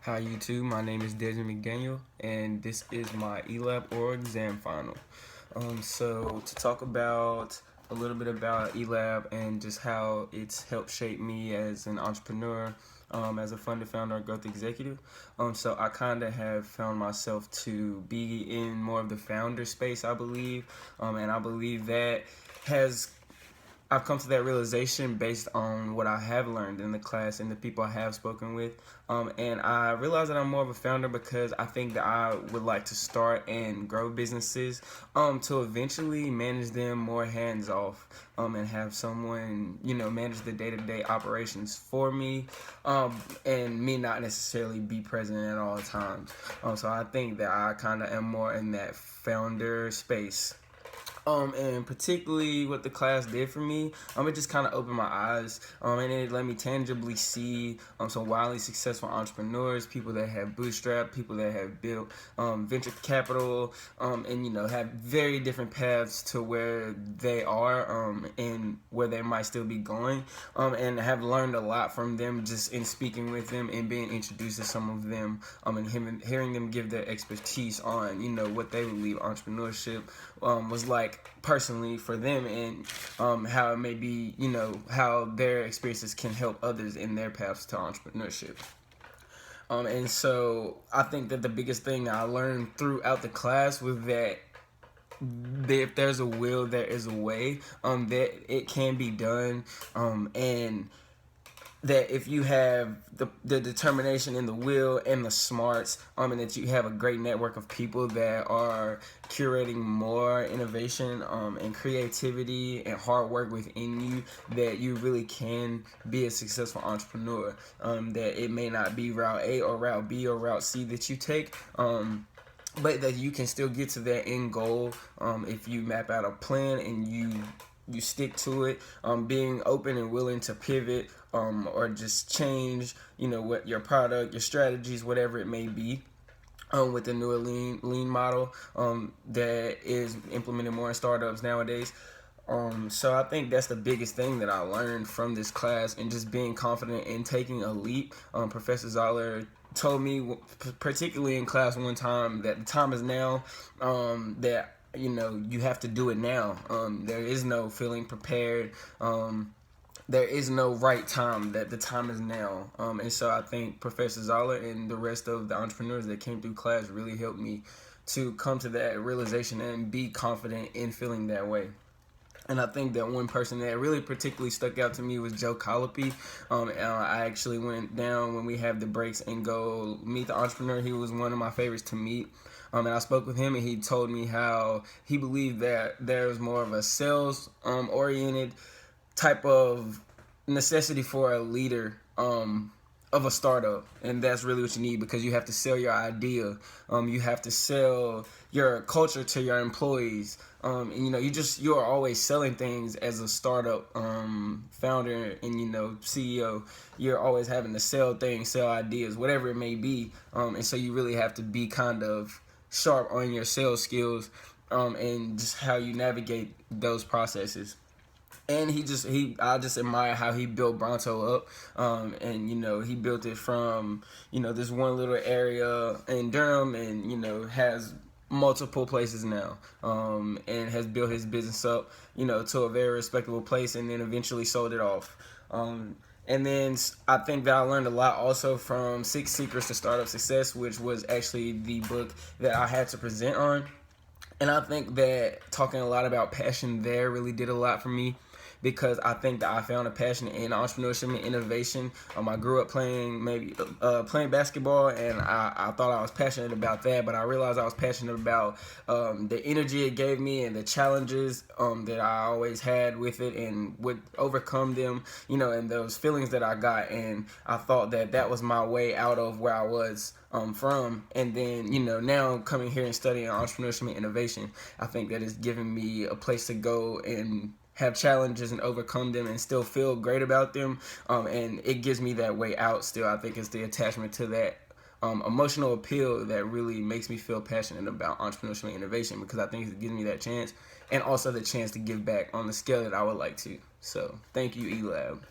Hi YouTube, my name is Dezbee McDaniel, and this is my ELab oral exam final. So to talk about a little bit about ELab and just how it's helped shape me as an entrepreneur, as a funded founder and growth executive. So I kind of have found myself to be in more of the founder space, I believe, and I believe that has I've come to that realization based on what I have learned in the class and the people I have spoken with. And I realize that I'm more of a founder because I think that I would like to start and grow businesses to eventually manage them more hands off and have someone, manage the day-to-day operations for me and me not necessarily be present at all times. So I think that I kind of am more in that founder space. And particularly what the class did for me, it just kind of opened my eyes, and it let me tangibly see some wildly successful entrepreneurs, people that have bootstrapped, people that have built venture capital, and have very different paths to where they are, and where they might still be going, and have learned a lot from them just in speaking with them and being introduced to some of them, and hearing them give their expertise on what they believe entrepreneurship was like personally for them, and how it may be, how their experiences can help others in their paths to entrepreneurship. And so I think that the biggest thing that I learned throughout the class was that if there's a will, there is a way, that it can be done, and that if you have the determination and the will and the smarts, and that you have a great network of people that are curating more innovation and creativity and hard work within you, that you really can be a successful entrepreneur. That it may not be route A or route B or route C that you take, but that you can still get to that end goal if you map out a plan and you stick to it, being open and willing to pivot or just change, what your product, your strategies, whatever it may be, with the newer lean model that is implemented more in startups nowadays. So I think that's the biggest thing that I learned from this class, and just being confident in taking a leap. Professor Zoller told me, particularly in class one time, that the time is now, that you have to do it now. There is no feeling prepared. There is no right time, that the time is now. And so I think Professor Zoller and the rest of the entrepreneurs that came through class really helped me to come to that realization and be confident in feeling that way. And I think that one person that really particularly stuck out to me was Joe Colopy. And I actually went down when we have the breaks and go meet the entrepreneur. He was one of my favorites to meet. And I spoke with him, and he told me how he believed that there was more of a sales oriented type of necessity for a leader of a startup, and that's really what you need, because you have to sell your idea, you have to sell your culture to your employees, and you are always selling things as a startup founder and CEO. You're always having to sell things, sell ideas, whatever it may be, and so you really have to be kind of sharp on your sales skills, and just how you navigate those processes. And I just admire how he built Bronto up, and he built it from this one little area in Durham, and has multiple places now, and has built his business up to a very respectable place, and then eventually sold it off. And then I think that I learned a lot also from Six Secrets to Startup Success, which was actually the book that I had to present on. And I think that talking a lot about passion there really did a lot for me, because I think that I found a passion in entrepreneurship and innovation. I grew up playing basketball, and I thought I was passionate about that, but I realized I was passionate about the energy it gave me and the challenges that I always had with it, and would overcome them, and those feelings that I got. And I thought that that was my way out of where I was from. And then now coming here and studying entrepreneurship and innovation, I think that it's given me a place to go and have challenges and overcome them and still feel great about them, and it gives me that way out still. I think it's the attachment to that emotional appeal that really makes me feel passionate about entrepreneurship and innovation, because I think it gives me that chance, and also the chance to give back on the scale that I would like to. So thank you, ELab.